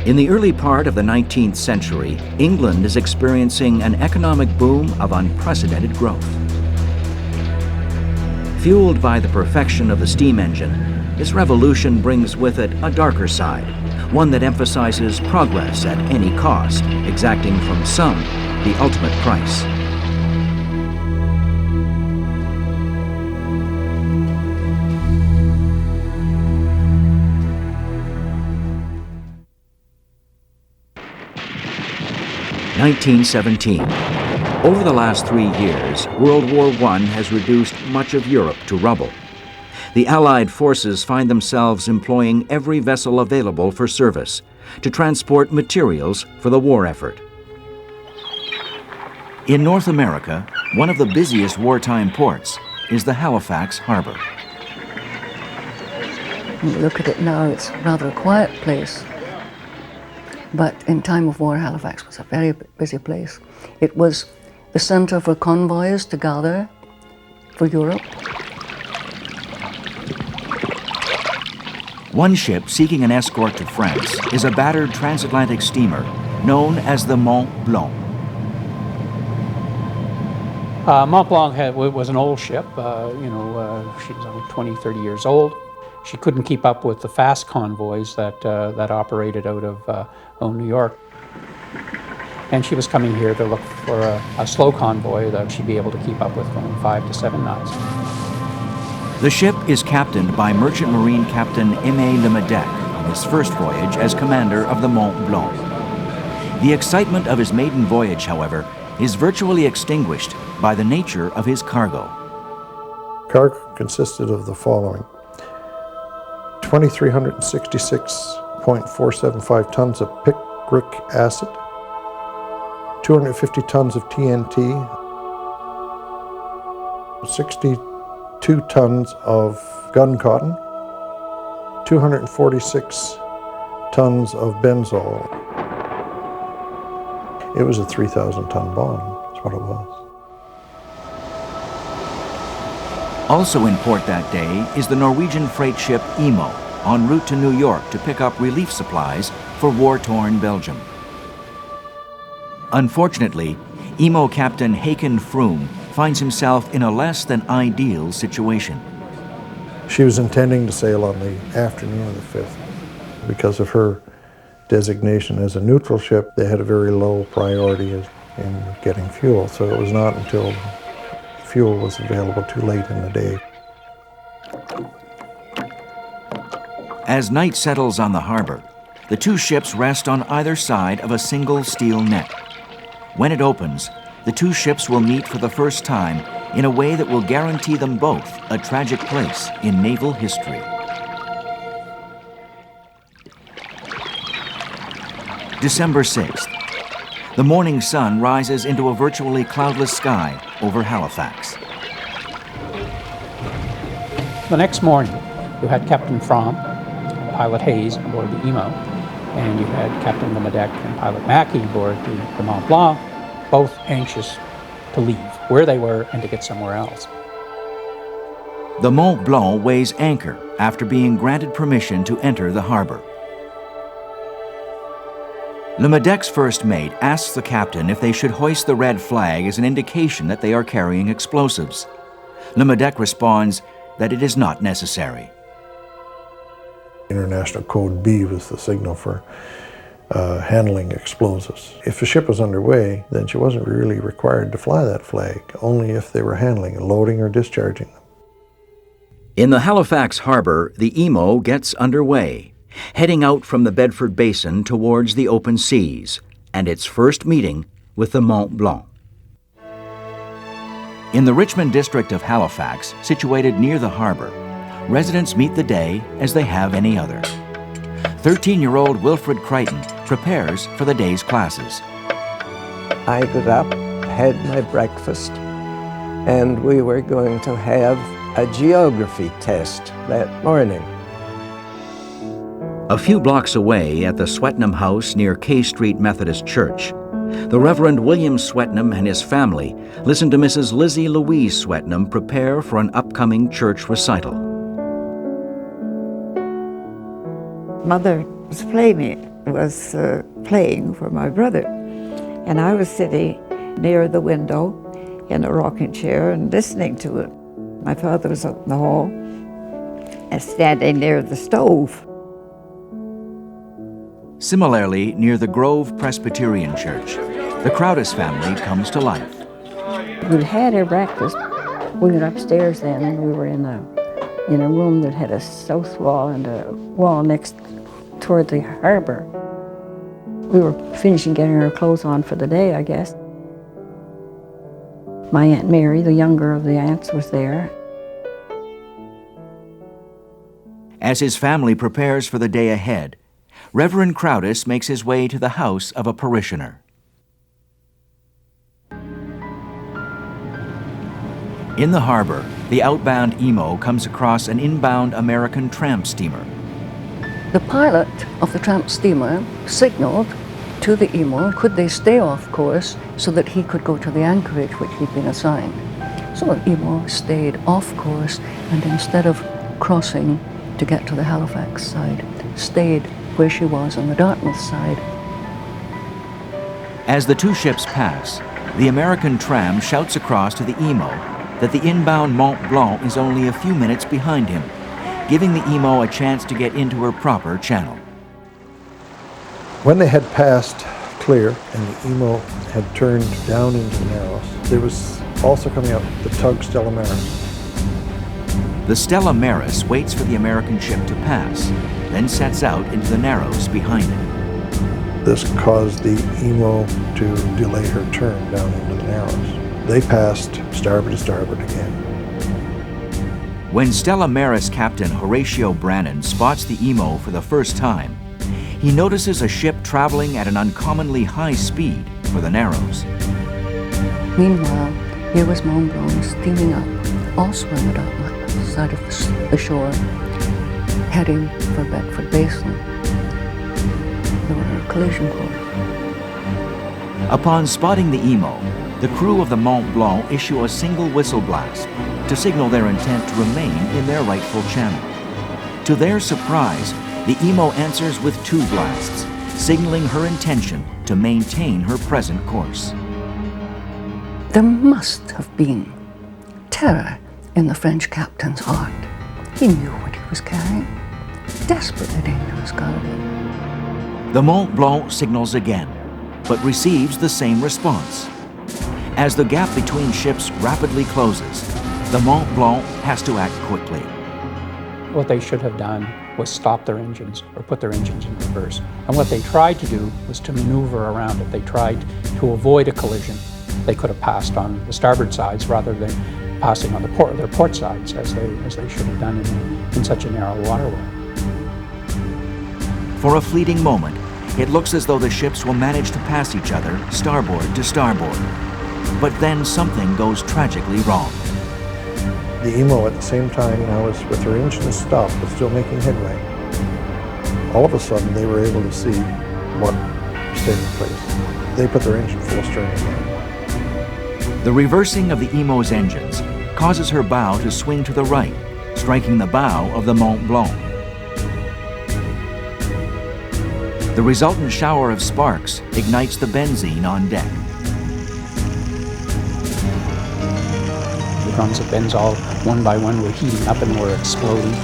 In the early part of the 19th century, England is experiencing an economic boom of unprecedented growth. Fueled by the perfection of the steam engine, this revolution brings with it a darker side, one that emphasizes progress at any cost, exacting from some the ultimate price. (1917). Over the last 3 years, World War I has reduced much of Europe to rubble. The Allied forces find themselves employing every vessel available for service to transport materials for the war effort. In North America, one of the busiest wartime ports is the Halifax Harbour. When you look at it now, it's rather a quiet place. But in time of war, Halifax was a very busy place. It was the center for convoys to gather for Europe. One ship seeking an escort to France is a battered transatlantic steamer known as the Mont-Blanc. Mont-Blanc was an old ship. She was only 20, 30 years old. She couldn't keep up with the fast convoys that operated out of New York. And she was coming here to look for a slow convoy that she'd be able to keep up with, going 5 to 7 knots. The ship is captained by Merchant Marine Captain Aimé Lemedec on his first voyage as commander of the Mont-Blanc. The excitement of his maiden voyage, however, is virtually extinguished by the nature of his cargo. Cargo consisted of the following: 2,366.475 tons of picric acid, 250 tons of TNT, 62 tons of gun cotton, 246 tons of benzol. It was a 3,000-ton bomb, that's what it was. Also in port that day is the Norwegian freight ship Imo, en route to New York to pick up relief supplies for war-torn Belgium. Unfortunately, Imo Captain Haken Froome finds himself in a less than ideal situation. She was intending to sail on the afternoon of the 5th. Because of her designation as a neutral ship, they had a very low priority in getting fuel, so it was not until fuel was available too late in the day. As night settles on the harbor, the two ships rest on either side of a single steel net. When it opens, the two ships will meet for the first time in a way that will guarantee them both a tragic place in naval history. December 6th. The morning sun rises into a virtually cloudless sky over Halifax. The next morning, you had Captain Fromm, Pilot Hayes aboard the Imo, and you had Captain Lemedec and Pilot Mackey aboard the Mont-Blanc, both anxious to leave where they were and to get somewhere else. The Mont-Blanc weighs anchor after being granted permission to enter the harbor. Lemedec's first mate asks the captain if they should hoist the red flag as an indication that they are carrying explosives. Lemedec responds that it is not necessary. International Code B was the signal for handling explosives. If the ship was underway, then she wasn't really required to fly that flag, only if they were handling, loading or discharging them. In the Halifax Harbour, the Imo gets underway, heading out from the Bedford Basin towards the open seas, and its first meeting with the Mont-Blanc. In the Richmond district of Halifax, situated near the harbour, residents meet the day as they have any other. 13-year-old Wilfred Crichton prepares for the day's classes. I got up, had my breakfast, and we were going to have a geography test that morning. A few blocks away at the Swetnam House near K Street Methodist Church, the Reverend William Swetnam and his family listen to Mrs. Lizzie Louise Swetnam prepare for an upcoming church recital. Mother was a playmate, was playing for my brother. And I was sitting near the window in a rocking chair and listening to it. My father was up in the hall and standing near the stove. Similarly, near the Grove Presbyterian Church, the Crowdis family comes to life. We'd had our breakfast. We went upstairs then, and we were in a room that had a south wall and a wall next toward the harbour. We were finishing getting our clothes on for the day, I guess. My Aunt Mary, the younger of the aunts, was there. As his family prepares for the day ahead, Reverend Crowdis makes his way to the house of a parishioner. In the harbor, the outbound Imo comes across an inbound American tramp steamer. The pilot of the tramp steamer signaled to the Imo could they stay off course so that he could go to the anchorage which he'd been assigned. So the Imo stayed off course and instead of crossing to get to the Halifax side, stayed where she was on the Dartmouth side. As the two ships pass, the American tram shouts across to the Imo that the inbound Mont-Blanc is only a few minutes behind him, giving the Imo a chance to get into her proper channel. When they had passed clear and the Imo had turned down into the Narrows, there was also coming up the tug Stella Maris. The Stella Maris waits for the American ship to pass, then sets out into the Narrows behind it. This caused the Imo to delay her turn down into the Narrows. They passed starboard to starboard again. When Stella Maris Captain Horatio Brannan spots the Imo for the first time, he notices a ship traveling at an uncommonly high speed for the Narrows. Meanwhile, here was Mont-Blanc steaming up, also on the Dartmouth side of the shore, heading for Bedford Basin. They were on a collision course. Upon spotting the Imo, the crew of the Mont-Blanc issue a single whistle blast to signal their intent to remain in their rightful channel. To their surprise, the Imo answers with two blasts, signaling her intention to maintain her present course. There must have been terror in the French captain's heart. He knew what he was carrying. Desperately dangerous cargo. The Mont-Blanc signals again, but receives the same response. As the gap between ships rapidly closes, the Mont-Blanc has to act quickly. What they should have done was stop their engines or put their engines in reverse. And what they tried to do was to maneuver around it. They tried to avoid a collision. They could have passed on the starboard sides rather than passing on their port sides as they should have done in such a narrow waterway. For a fleeting moment, it looks as though the ships will manage to pass each other starboard to starboard. But then something goes tragically wrong. The Imo at the same time now is with her engines stopped but still making headway. All of a sudden they were able to see what was taking place. They put their engine full string again. The reversing of the Imo's engines causes her bow to swing to the right, striking the bow of the Mont-Blanc. The resultant shower of sparks ignites the benzene on deck. The drums of benzol, one by one, were heating up and were exploding.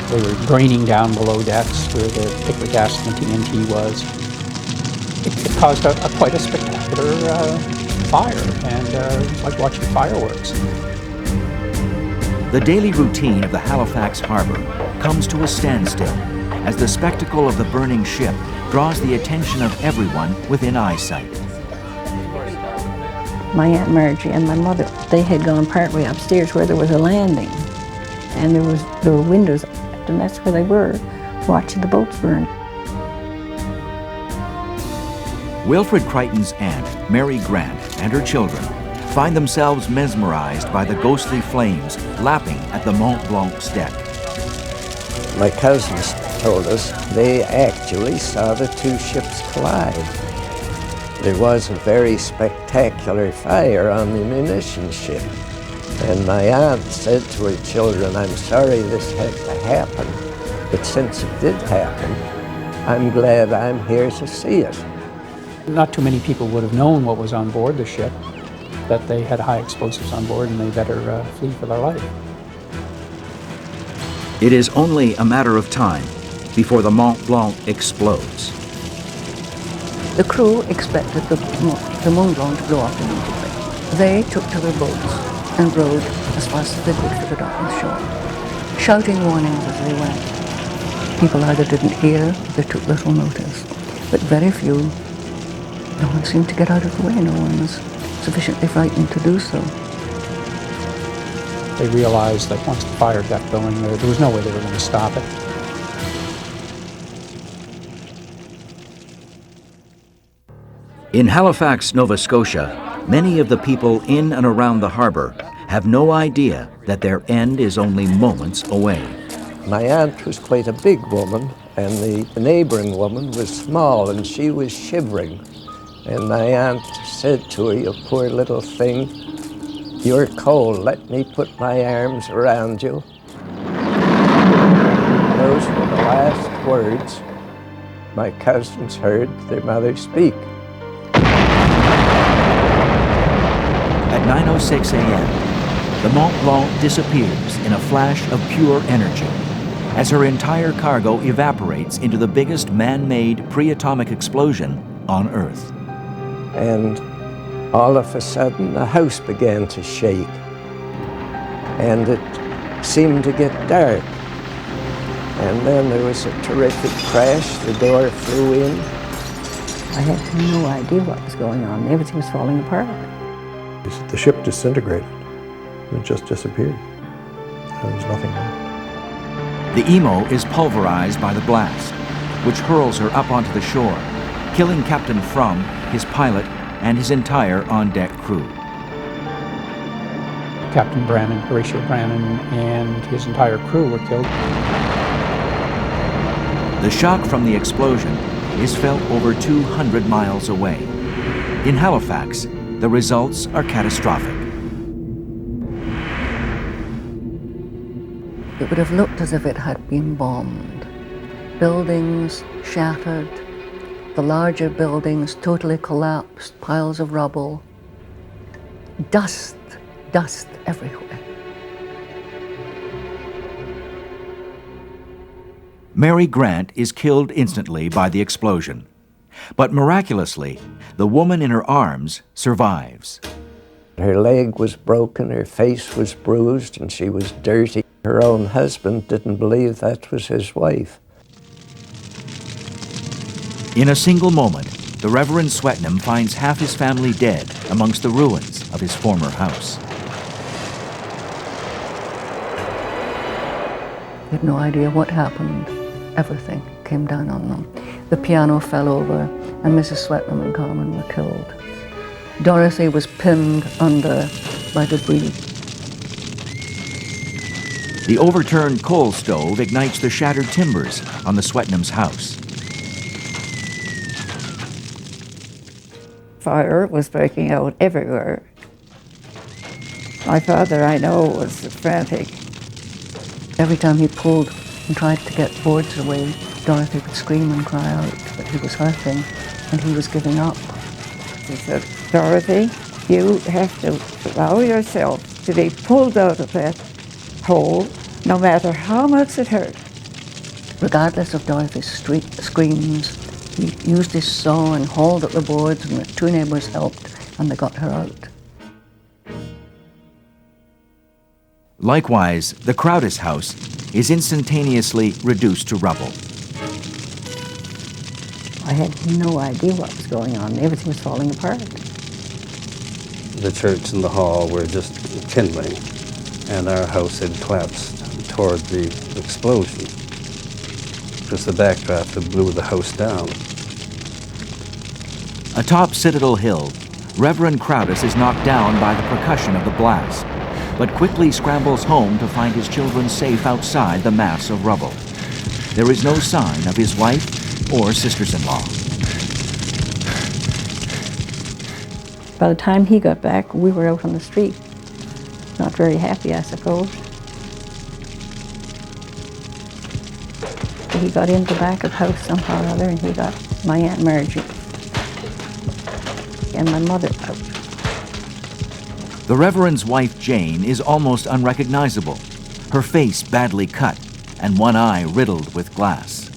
They were draining down below decks where the particular gas from the TNT was. It caused quite a spectacular fire, and it was like watching fireworks. The daily routine of the Halifax Harbour comes to a standstill as the spectacle of the burning ship draws the attention of everyone within eyesight. My Aunt Margie and my mother, they had gone partway upstairs where there was a landing. And there were windows, and that's where they were, watching the boats burn. Wilfred Crichton's aunt, Mary Grant, and her children find themselves mesmerized by the ghostly flames lapping at the Mont-Blanc's deck. My cousins told us they actually saw the two ships collide. There was a very spectacular fire on the munitions ship, and my aunt said to her children, "I'm sorry this had to happen, but since it did happen, I'm glad I'm here to see it. Not too many people would have known what was on board the ship, that they had high explosives on board and they better flee for their life. It is only a matter of time before the Mont-Blanc explodes. The crew expected the Mont-Blanc to blow up immediately. They took to their boats and rowed as fast as they could for the darkened shore, shouting warnings as they went. People either didn't hear or they took little notice, but very few. No one seemed to get out of the way. No one was sufficiently frightened to do so. They realized that once the fire got going, there was no way they were going to stop it. In Halifax, Nova Scotia, many of the people in and around the harbor have no idea that their end is only moments away. My aunt was quite a big woman, and the neighbouring woman was small, and she was shivering. And my aunt said to her, "You poor little thing, you're cold, let me put my arms around you." Those were the last words my cousins heard their mother speak. At 9:06 a.m., the Mont-Blanc disappears in a flash of pure energy as her entire cargo evaporates into the biggest man-made pre-atomic explosion on Earth. And all of a sudden, the house began to shake, and it seemed to get dark. And then there was a terrific crash, the door flew in. I had no idea what was going on. Everything was falling apart. The ship disintegrated. It just disappeared. There was nothing left. The Imo is pulverized by the blast, which hurls her up onto the shore, killing Captain Frum, his pilot, and his entire on-deck crew. Captain Brannan, Horatio Brannan, and his entire crew were killed. The shock from the explosion is felt over 200 miles away. In Halifax, the results are catastrophic. It would have looked as if it had been bombed. Buildings shattered, the larger buildings totally collapsed, piles of rubble, dust everywhere. Mary Grant is killed instantly by the explosion. But miraculously, the woman in her arms survives. Her leg was broken, her face was bruised, and she was dirty. Her own husband didn't believe that was his wife. In a single moment, the Reverend Swetnam finds half his family dead amongst the ruins of his former house. They had no idea what happened. Everything came down on them. The piano fell over, and Mrs. Swetnam and Carmen were killed. Dorothy was pinned under by debris. The overturned coal stove ignites the shattered timbers on the Swetnam's house. Fire was breaking out everywhere. My father, I know, was frantic. Every time he pulled and tried to get boards away, Dorothy would scream and cry out that he was hurting and he was giving up. He said, "Dorothy, you have to allow yourself to be pulled out of that hole, no matter how much it hurt." Regardless of Dorothy's screams, he used his saw and hauled at the boards, and the two neighbors helped, and they got her out. Likewise, the Crowdis house is instantaneously reduced to rubble. I had no idea what was going on. Everything was falling apart. The church and the hall were just kindling, and our house had collapsed toward the explosion. Because the backdraft had blew the house down. Atop Citadel Hill, Reverend Crowdis is knocked down by the percussion of the blast, but quickly scrambles home to find his children safe outside the mass of rubble. There is no sign of his wife or sisters-in-law. By the time he got back, we were out on the street. Not very happy, I suppose. He got into the back of the house somehow or other, and he got my Aunt Margie and my mother out. The Reverend's wife, Jane, is almost unrecognizable, her face badly cut and one eye riddled with glass.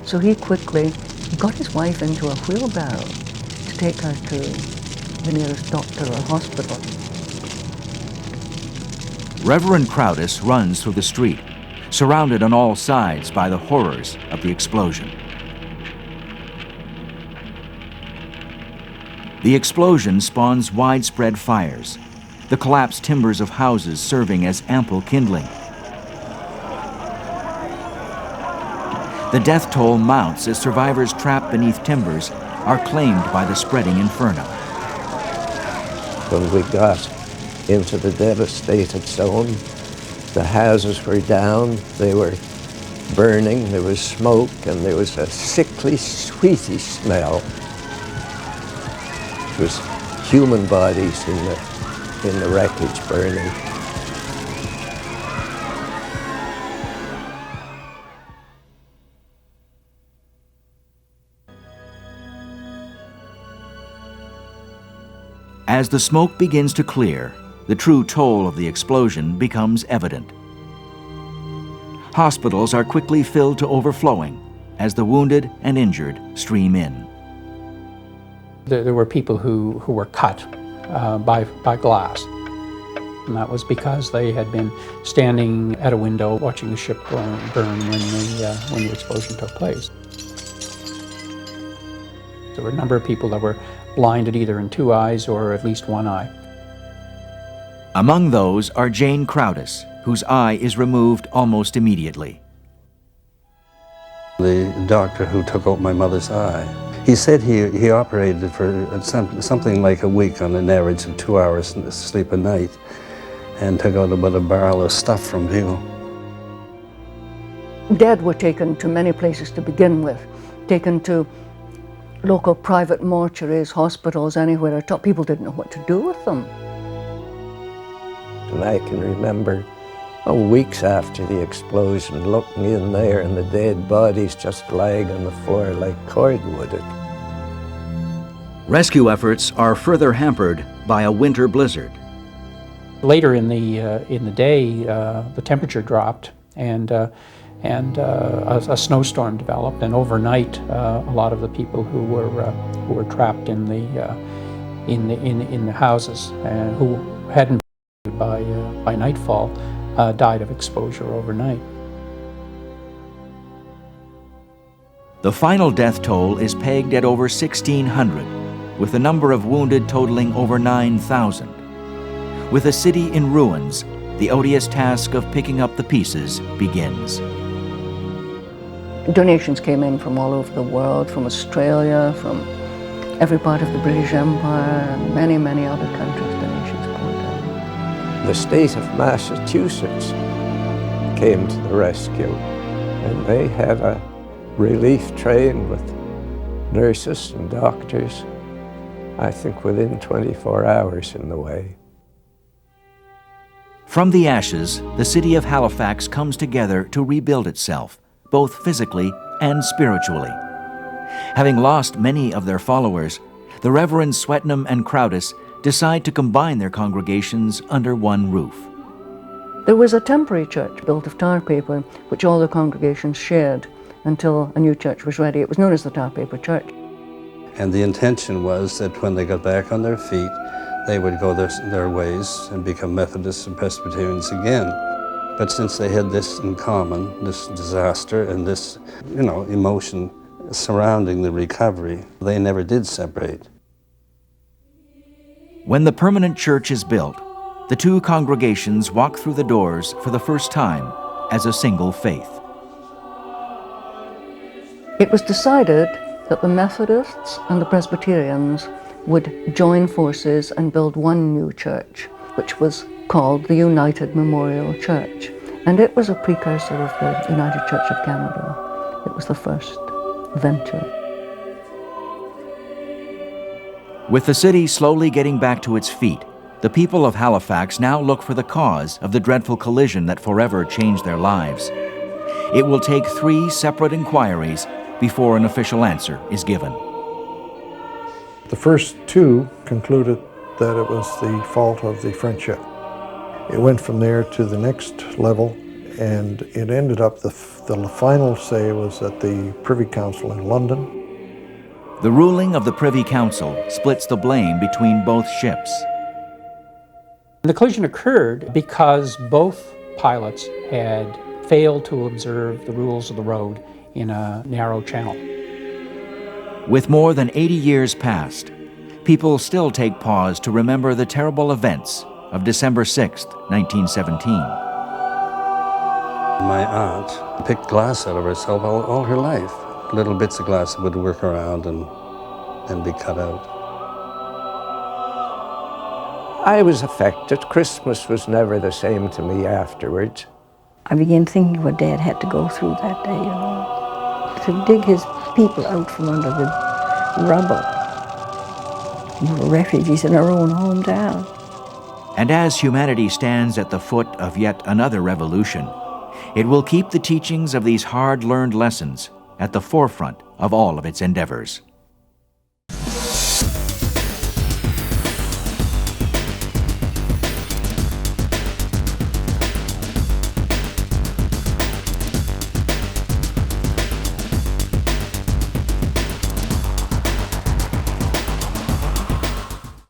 So he quickly got his wife into a wheelbarrow to take her to the nearest doctor or hospital. Reverend Crowdis runs through the street, surrounded on all sides by the horrors of the explosion. The explosion spawns widespread fires, the collapsed timbers of houses serving as ample kindling. The death toll mounts as survivors trapped beneath timbers are claimed by the spreading inferno. When we got into the devastated zone, the houses were down, they were burning, there was smoke, and there was a sickly, sweety smell. It was human bodies in the wreckage burning. As the smoke begins to clear, the true toll of the explosion becomes evident. Hospitals are quickly filled to overflowing as the wounded and injured stream in. There were people who were cut by glass. And that was because they had been standing at a window watching the ship burn when the explosion took place. There were a number of people that were blinded either in two eyes or at least one eye. Among those are Jane Crowdis, whose eye is removed almost immediately. The doctor who took out my mother's eye, he said he operated for something like a week on an average of 2 hours sleep a night and took out about a barrel of stuff from people. Dead were taken to many places to begin with, taken to local private mortuaries, hospitals, anywhere. People didn't know what to do with them. And I can remember weeks after the explosion looking in there and the dead bodies just lying on the floor like cordwood. Rescue efforts are further hampered by a winter blizzard. Later in the day, the temperature dropped, and a snowstorm developed, and overnight, a lot of the people who were trapped in the houses and who hadn't been by nightfall died of exposure overnight. The final death toll is pegged at over 1,600, with the number of wounded totaling over 9,000. With a city in ruins, the odious task of picking up the pieces begins. Donations came in from all over the world, from Australia, from every part of the British Empire, and many, many other countries. Donations poured in. The state of Massachusetts came to the rescue, and they had a relief train with nurses and doctors, I think within 24 hours in the way. From the ashes, the city of Halifax comes together to rebuild itself, both physically and spiritually. Having lost many of their followers, the Reverends Swetnam and Crowdis decide to combine their congregations under one roof. There was a temporary church built of tar paper, which all the congregations shared until a new church was ready. It was known as the Tar Paper Church. And the intention was that when they got back on their feet, they would go their ways and become Methodists and Presbyterians again. But since they had this in common, this disaster and this, emotion surrounding the recovery, they never did separate. When the permanent church is built, the two congregations walk through the doors for the first time as a single faith. It was decided that the Methodists and the Presbyterians would join forces and build one new church, which was called the United Memorial Church. And it was a precursor of the United Church of Canada. It was the first venture. With the city slowly getting back to its feet, The people of Halifax now look for the cause of the dreadful collision that forever changed their lives. It will take 3 separate inquiries before an official answer is given. The first 2 concluded that it was the fault of the French ship. It went from there to the next level, and it ended up, the final say was at the Privy Council in London. The ruling of the Privy Council splits the blame between both ships. The collision occurred because both pilots had failed to observe the rules of the road in a narrow channel. With more than 80 years past, people still take pause to remember the terrible events of December 6, 1917. My aunt picked glass out of herself all her life. Little bits of glass would work around and be cut out. I was affected. Christmas was never the same to me afterwards. I began thinking what Dad had to go through that day, you know, to dig his people out from under the rubble. We were refugees in our own hometown. And as humanity stands at the foot of yet another revolution, it will keep the teachings of these hard-learned lessons at the forefront of all of its endeavors.